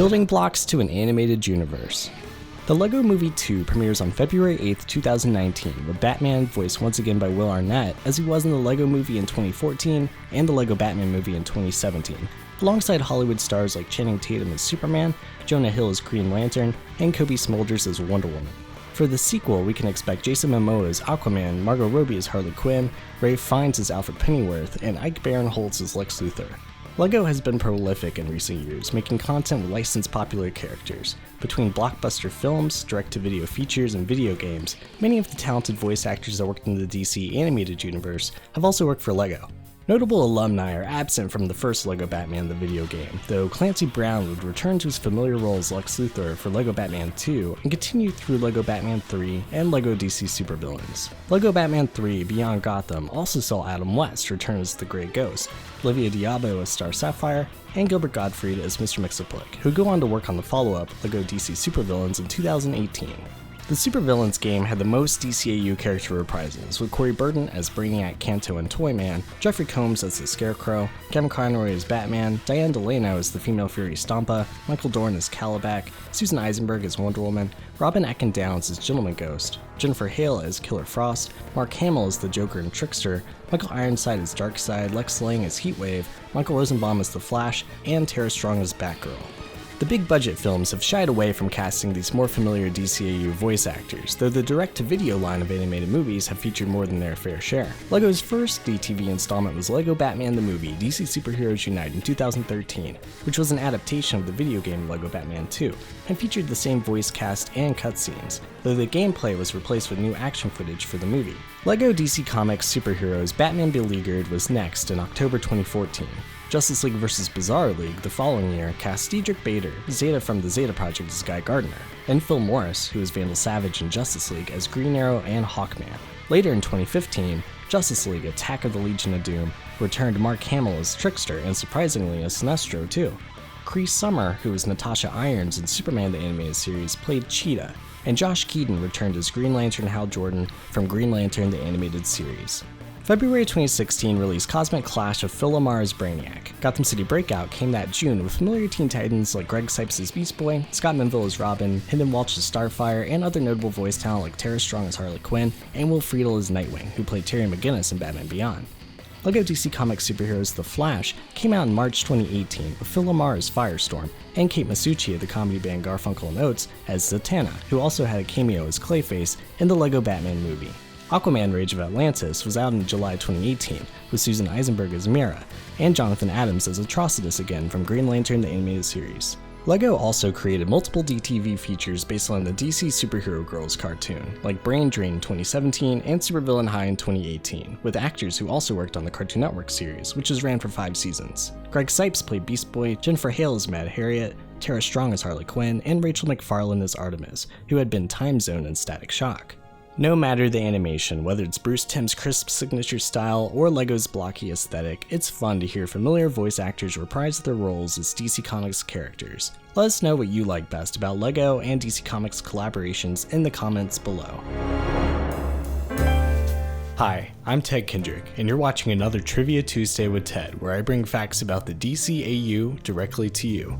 Building blocks to an animated universe. The LEGO Movie 2 premieres on February 8, 2019, with Batman voiced once again by Will Arnett, as he was in the LEGO Movie in 2014 and the LEGO Batman movie in 2017, alongside Hollywood stars like Channing Tatum as Superman, Jonah Hill as Green Lantern, and Cobie Smulders as Wonder Woman. For the sequel, we can expect Jason Momoa as Aquaman, Margot Robbie as Harley Quinn, Ralph Fiennes as Alfred Pennyworth, and Ike Barinholtz as Lex Luthor. LEGO has been prolific in recent years, making content with licensed popular characters. Between blockbuster films, direct-to-video features, and video games, many of the talented voice actors that worked in the DC animated universe have also worked for LEGO. Notable alumni are absent from the first LEGO Batman the video game, though Clancy Brown would return to his familiar role as Lex Luthor for LEGO Batman 2 and continue through LEGO Batman 3 and LEGO DC Supervillains. LEGO Batman 3 Beyond Gotham also saw Adam West return as the Grey Ghost, Olivia Diabo as Star Sapphire, and Gilbert Gottfried as Mr. Mxyzptlk, who go on to work on the follow-up LEGO DC Supervillains in 2018. The Supervillains game had the most DCAU character reprises, with Corey Burton as Brainiac, Kanto, and Toyman, Jeffrey Combs as the Scarecrow, Kevin Conroy as Batman, Diane Delano as the female Fury Stompa, Michael Dorn as Calabac, Susan Eisenberg as Wonder Woman, Robin Atkin Downs as Gentleman Ghost, Jennifer Hale as Killer Frost, Mark Hamill as the Joker and Trickster, Michael Ironside as Darkseid, Lex Lang as Heatwave, Michael Rosenbaum as The Flash, and Tara Strong as Batgirl. The big budget films have shied away from casting these more familiar DCAU voice actors, though the direct-to-video line of animated movies have featured more than their fair share. LEGO's first DTV installment was LEGO Batman the Movie DC Superheroes Unite in 2013, which was an adaptation of the video game LEGO Batman 2, and featured the same voice cast and cutscenes, though the gameplay was replaced with new action footage for the movie. LEGO DC Comics Superheroes Batman Beleaguered was next in October 2014. Justice League vs. Bizarre League the following year cast Diedrich Bader, Zeta from the Zeta Project as Guy Gardner, and Phil Morris, who was Vandal Savage in Justice League, as Green Arrow and Hawkman. Later in 2015, Justice League Attack of the Legion of Doom returned Mark Hamill as Trickster and surprisingly as Sinestro too. Cree Summer, who was Natasha Irons in Superman the Animated Series, played Cheetah, and Josh Keaton returned as Green Lantern Hal Jordan from Green Lantern the Animated Series. February 2016 released Cosmic Clash of Phil LaMarr as Brainiac. Gotham City Breakout came that June with familiar Teen Titans like Greg Cipes as Beast Boy, Scott Menville as Robin, Hendon Walsh as Starfire, and other notable voice talent like Tara Strong as Harley Quinn, and Will Friedle as Nightwing, who played Terry McGinnis in Batman Beyond. LEGO DC Comics Superheroes The Flash came out in March 2018 with Phil LaMarr as Firestorm, and Kate Masucci of the comedy band Garfunkel and Oates as Zatanna, who also had a cameo as Clayface in the LEGO Batman movie. Aquaman Rage of Atlantis was out in July 2018, with Susan Eisenberg as Mera, and Jonathan Adams as Atrocitus again from Green Lantern the Animated Series. LEGO also created multiple DTV features based on the DC Superhero Girls cartoon, like Brain Drain in 2017 and Supervillain High in 2018, with actors who also worked on the Cartoon Network series, which was ran for 5 seasons. Greg Cipes played Beast Boy, Jennifer Hale as Mad Harriet, Tara Strong as Harley Quinn, and Rachel McFarlane as Artemis, who had been Time Zone in Static Shock. No matter the animation, whether it's Bruce Timm's crisp signature style or LEGO's blocky aesthetic, it's fun to hear familiar voice actors reprise their roles as DC Comics characters. Let us know what you like best about LEGO and DC Comics collaborations in the comments below. Hi, I'm Ted Kendrick, and you're watching another Trivia Tuesday with Ted, where I bring facts about the DCAU directly to you.